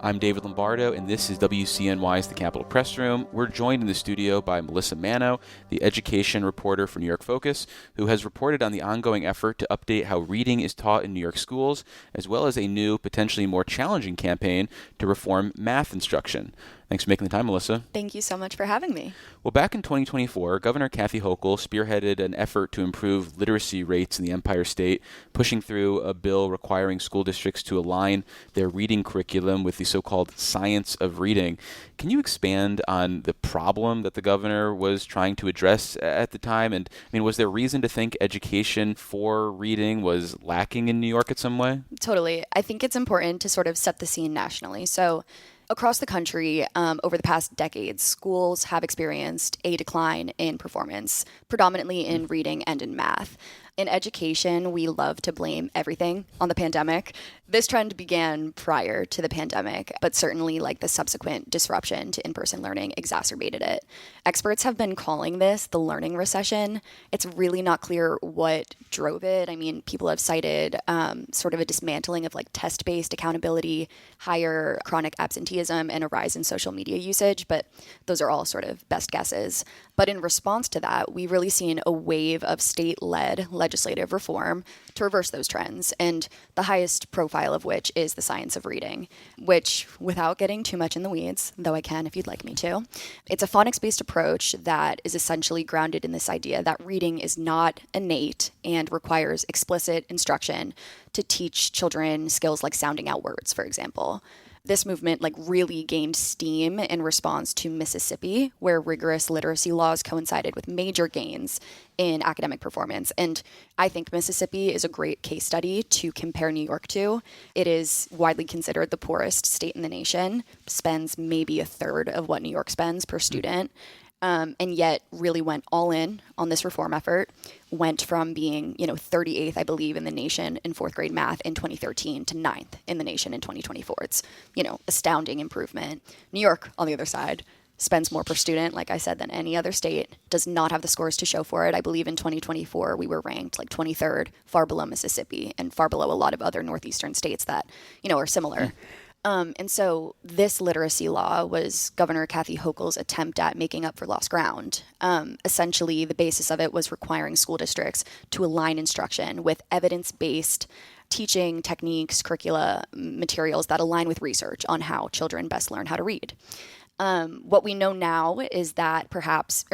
I'm David Lombardo, and this is WCNY's The Capitol Press Room. We're joined in the studio by Melissa Manno, the education reporter for New York Focus, who has reported on the ongoing effort to update how reading is taught in New York schools, as well as a new, potentially more challenging campaign to reform math instruction. Thanks for making the time, Melissa. Thank you so much for having me. Well, back in 2024, Governor Kathy Hochul spearheaded an effort to improve literacy rates in the Empire State, pushing through a bill requiring school districts to align their reading curriculum with the so-called science of reading. Can you expand on the problem that the governor was trying to address at the time? And was there reason to think education for reading was lacking in New York in some way? Totally. I think it's important to sort of set the scene nationally. So across the country, over the past decades, schools have experienced a decline in performance, predominantly in reading and in math. In education, we love to blame everything on the pandemic. This trend began prior to the pandemic, but certainly the subsequent disruption to in-person learning exacerbated it. Experts have been calling this the learning recession. It's really not clear what drove it. People have cited sort of a dismantling of test-based accountability, higher chronic absenteeism, and a rise in social media usage, but those are all sort of best guesses. But in response to that, we've really seen a wave of state-led legislative reform to reverse those trends, and the highest profile of which is the science of reading, which, without getting too much in the weeds, though I can if you'd like me to, it's a phonics-based approach that is essentially grounded in this idea that reading is not innate and requires explicit instruction to teach children skills like sounding out words, for example. This movement really gained steam in response to Mississippi, where rigorous literacy laws coincided with major gains in academic performance. And I think Mississippi is a great case study to compare New York to. It is widely considered the poorest state in the nation, spends maybe a third of what New York spends per student. And yet really went all in on this reform effort, went from being, 38th, I believe, in the nation in fourth grade math in 2013 to 9th in the nation in 2024. It's, astounding improvement. New York, on the other side, spends more per student, like I said, than any other state, does not have the scores to show for it. I believe in 2024, we were ranked 23rd, far below Mississippi and far below a lot of other northeastern states that, are similar. And so this literacy law was Governor Kathy Hochul's attempt at making up for lost ground. Essentially, the basis of it was requiring school districts to align instruction with evidence-based teaching techniques, curricula, materials that align with research on how children best learn how to read. What we know now is that perhaps,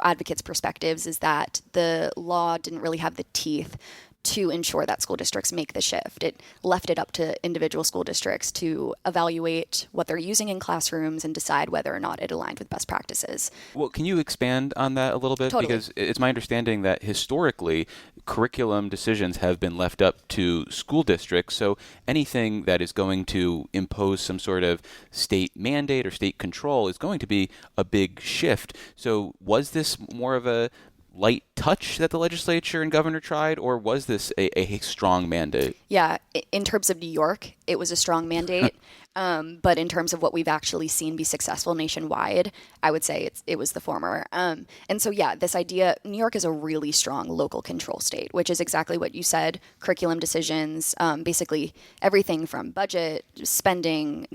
advocates' perspectives is that the law didn't really have the teeth to ensure that school districts make the shift. It left it up to individual school districts to evaluate what they're using in classrooms and decide whether or not it aligned with best practices. Well, can you expand on that a little bit? Totally. Because it's my understanding that historically, curriculum decisions have been left up to school districts. So anything that is going to impose some sort of state mandate or state control is going to be a big shift. So was this more of a light touch that the legislature and governor tried, or was this a strong mandate? Yeah, in terms of New York, it was a strong mandate. But in terms of what we've actually seen be successful nationwide, I would say it was the former. And so, this idea, New York is a really strong local control state, which is exactly what you said, curriculum decisions, basically everything from budget, spending,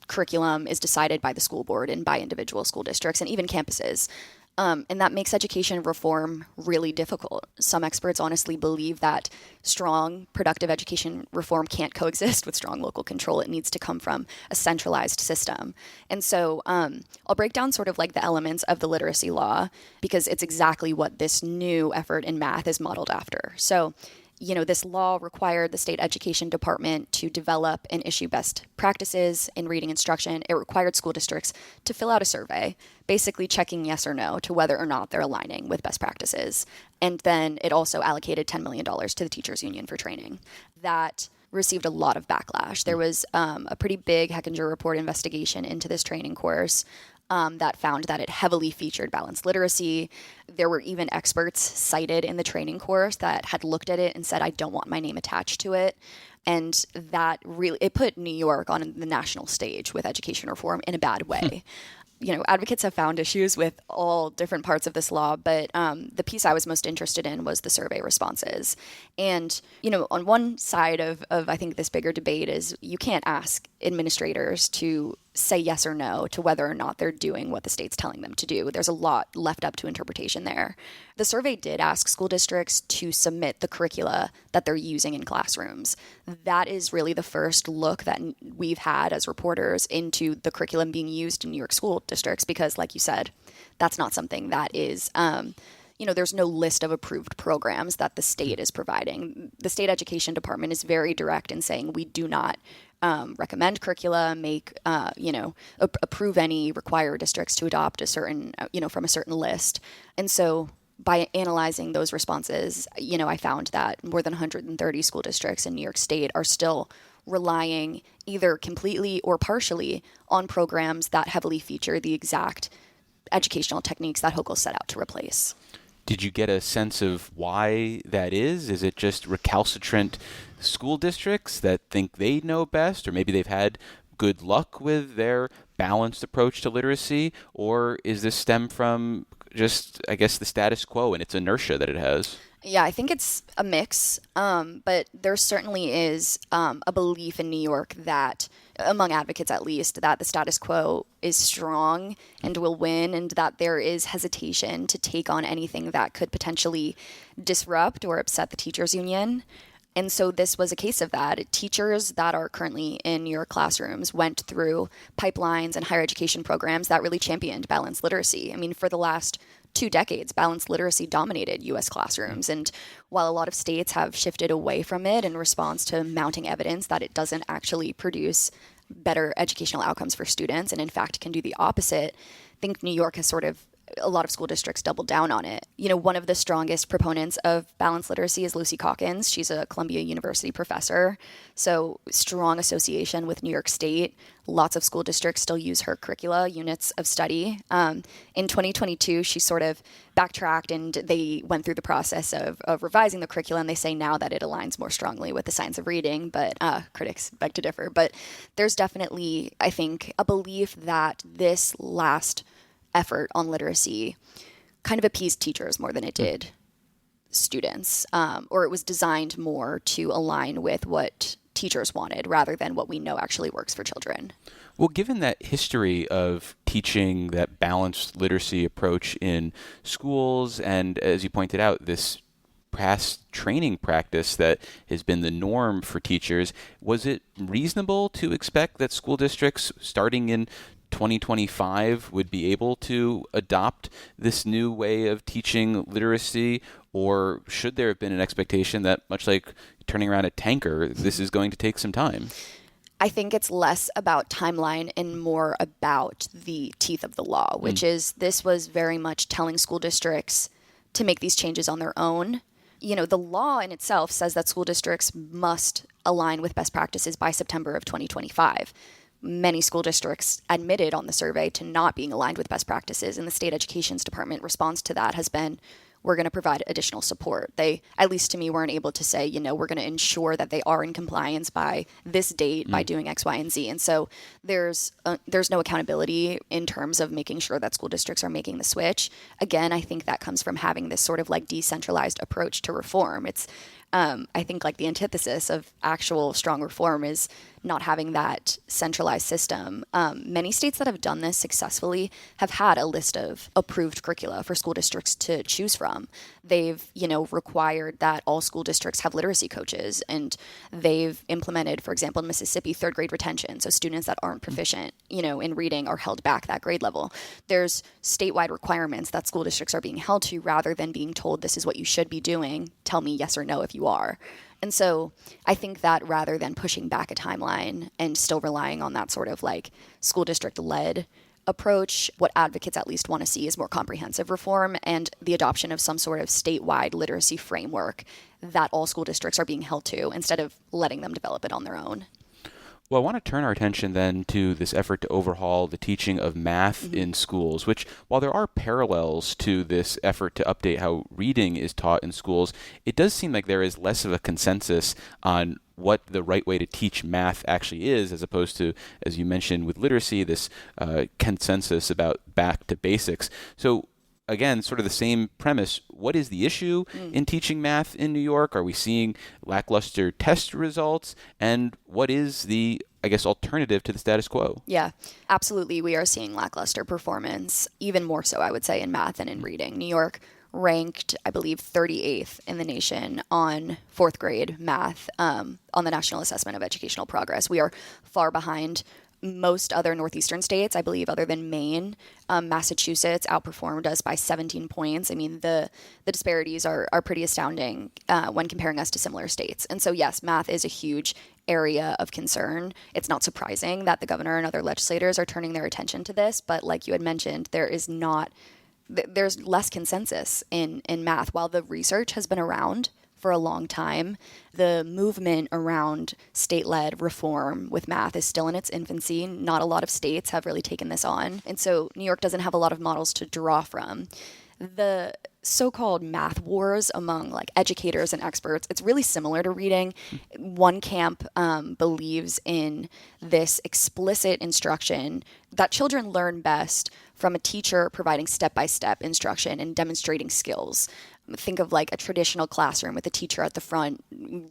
curriculum is decided by the school board and by individual school districts and even campuses. And that makes education reform really difficult. Some experts honestly believe that strong, productive education reform can't coexist with strong local control. It needs to come from a centralized system. And so I'll break down sort of the elements of the literacy law, because it's exactly what this new effort in math is modeled after. So this law required the state education department to develop and issue best practices in reading instruction. It required school districts to fill out a survey, basically checking yes or no to whether or not they're aligning with best practices. And then it also allocated $10 million to the teachers union for training. That received a lot of backlash. There was a pretty big Hechinger Report investigation into this training course that found that it heavily featured balanced literacy. There were even experts cited in the training course that had looked at it and said, I don't want my name attached to it. And that really, it put New York on the national stage with education reform in a bad way. advocates have found issues with all different parts of this law, but the piece I was most interested in was the survey responses. And, on one side of I think this bigger debate is you can't ask administrators to say yes or no to whether or not they're doing what the state's telling them to do. There's a lot left up to interpretation there. The survey did ask school districts to submit the curricula that they're using in classrooms. That is really the first look that we've had as reporters into the curriculum being used in New York school districts, because, like you said, that's not something that is there's no list of approved programs that the state is providing. The state education department is very direct in saying we do not recommend curricula, approve any, require districts to adopt a certain, from a certain list. And so by analyzing those responses, I found that more than 130 school districts in New York State are still relying either completely or partially on programs that heavily feature the exact educational techniques that Hochul set out to replace. Did you get a sense of why that is? Is it just recalcitrant school districts that think they know best, or maybe they've had good luck with their balanced approach to literacy? Or is this stem from just, I guess, the status quo and its inertia that it has? Yeah, I think it's a mix, but there certainly is a belief in New York that, among advocates at least, that the status quo is strong and will win, and that there is hesitation to take on anything that could potentially disrupt or upset the teachers' union. And so this was a case of that. Teachers that are currently in New York classrooms went through pipelines and higher education programs that really championed balanced literacy. I mean, for the last 2 decades, balanced literacy dominated U.S. classrooms. And while a lot of states have shifted away from it in response to mounting evidence that it doesn't actually produce better educational outcomes for students, and in fact can do the opposite, I think New York has a lot of school districts doubled down on it. One of the strongest proponents of balanced literacy is Lucy Calkins. She's a Columbia University professor. So strong association with New York State. Lots of school districts still use her curricula, units of study. In 2022, she sort of backtracked and they went through the process of revising the curriculum. They say now that it aligns more strongly with the science of reading, but critics beg to differ. But there's definitely, I think, a belief that this last effort on literacy kind of appeased teachers more than it did students, or it was designed more to align with what teachers wanted rather than what we know actually works for children. Well, given that history of teaching that balanced literacy approach in schools, and as you pointed out, this past training practice that has been the norm for teachers, was it reasonable to expect that school districts starting in 2025 would be able to adopt this new way of teaching literacy? Or should there have been an expectation that, much like turning around a tanker, this is going to take some time? I think it's less about timeline and more about the teeth of the law, which is this was very much telling school districts to make these changes on their own. The law in itself says that school districts must align with best practices by September of 2025. Many school districts admitted on the survey to not being aligned with best practices, and the state education's department response to that has been, we're going to provide additional support. They, at least to me, weren't able to say, we're going to ensure that they are in compliance by this date by doing X, Y, and Z. And so there's no accountability in terms of making sure that school districts are making the switch. Again, I think that comes from having this sort of like decentralized approach to reform. It's I think like the antithesis of actual strong reform is not having that centralized system. Many states that have done this successfully have had a list of approved curricula for school districts to choose from. They've, required that all school districts have literacy coaches, and they've implemented, for example, in Mississippi, third grade retention. So students that aren't proficient, in reading are held back that grade level. There's statewide requirements that school districts are being held to rather than being told this is what you should be doing. Tell me yes or no if you are. And so I think that rather than pushing back a timeline and still relying on that sort of like school district led approach, what advocates at least want to see is more comprehensive reform and the adoption of some sort of statewide literacy framework that all school districts are being held to instead of letting them develop it on their own. Well, I want to turn our attention then to this effort to overhaul the teaching of math in schools, which, while there are parallels to this effort to update how reading is taught in schools, it does seem like there is less of a consensus on what the right way to teach math actually is, as opposed to, as you mentioned with literacy, this consensus about back to basics. So again, sort of the same premise. What is the issue in teaching math in New York? Are we seeing lackluster test results? And what is the, I guess, alternative to the status quo? Yeah, absolutely. We are seeing lackluster performance, even more so, I would say, in math and in reading. New York ranked, I believe, 38th in the nation on fourth grade math on the National Assessment of Educational Progress. We are far behind most other northeastern states, I believe, other than Maine. Massachusetts outperformed us by 17 points. I mean, the disparities are pretty astounding when comparing us to similar states. And so, yes, math is a huge area of concern. It's not surprising that the governor and other legislators are turning their attention to this, but like you had mentioned, there's less consensus in math. While the research has been around for a long time, the movement around state-led reform with math is still in its infancy. Not a lot of states have really taken this on. And so New York doesn't have a lot of models to draw from. The so-called math wars among like educators and experts, it's really similar to reading. One camp believes in this explicit instruction that children learn best from a teacher providing step-by-step instruction and demonstrating skills. Think of like a traditional classroom with a teacher at the front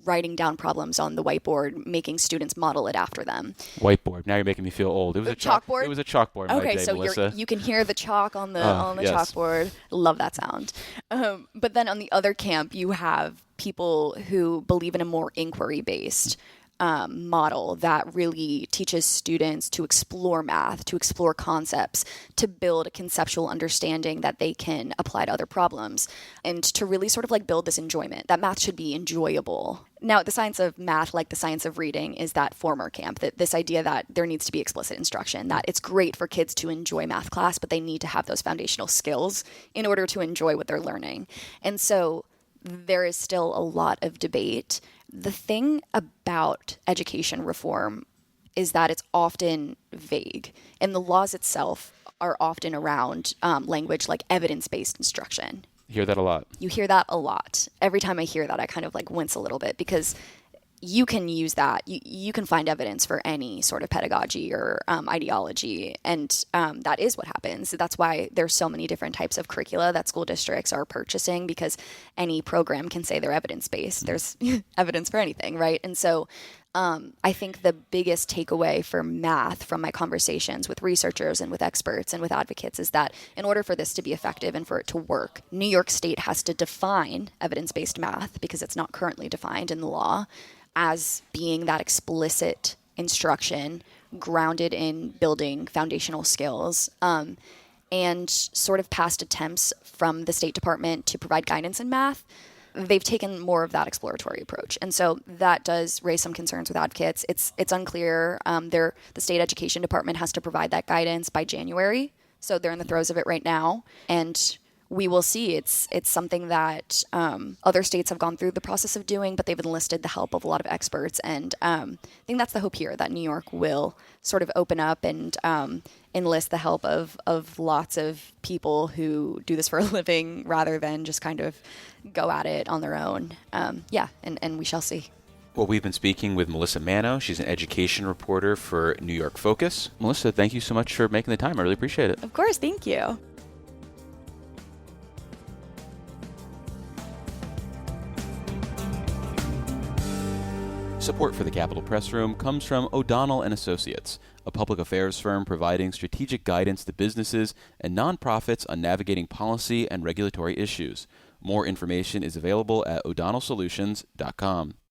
writing down problems on the whiteboard, making students model it after them. Whiteboard. Now you're making me feel old. It was a chalkboard. It was a chalkboard. Okay, my day, so Melissa. you can hear the chalk on the Yes. chalkboard. Love that sound. But then on the other camp, you have people who believe in a more inquiry-based model that really teaches students to explore math, to explore concepts, to build a conceptual understanding that they can apply to other problems, and to really sort of like build this enjoyment, that math should be enjoyable. Now, the science of math, like the science of reading, is that former camp, that this idea that there needs to be explicit instruction, that it's great for kids to enjoy math class, but they need to have those foundational skills in order to enjoy what they're learning. And so there is still a lot of debate. The thing about education reform is that it's often vague, and the laws itself are often around language like evidence-based instruction. You hear that a lot. You hear that a lot. Every time I hear that, I kind of like wince a little bit, because you can use that. You can find evidence for any sort of pedagogy or ideology, and that is what happens. That's why there's so many different types of curricula that school districts are purchasing, because any program can say they're evidence-based. There's evidence for anything, right? And so I think the biggest takeaway for math from my conversations with researchers and with experts and with advocates is that in order for this to be effective and for it to work, New York State has to define evidence-based math, because it's not currently defined in the law, as being that explicit instruction grounded in building foundational skills. And sort of past attempts from the State Department to provide guidance in math, they've taken more of that exploratory approach. And so that does raise some concerns with advocates. It's unclear. The State Education Department has to provide that guidance by January. So they're in the throes of it right now. And we will see. It's something that other states have gone through the process of doing, but they've enlisted the help of a lot of experts. And I think that's the hope here, that New York will sort of open up and enlist the help of lots of people who do this for a living, rather than just kind of go at it on their own. And we shall see. Well, we've been speaking with Melissa Manno. She's an education reporter for New York Focus. Melissa, thank you so much for making the time. I really appreciate it. Of course. Thank you. Support for the Capitol Press Room comes from O'Donnell and Associates, a public affairs firm providing strategic guidance to businesses and nonprofits on navigating policy and regulatory issues. More information is available at o'donnellsolutions.com.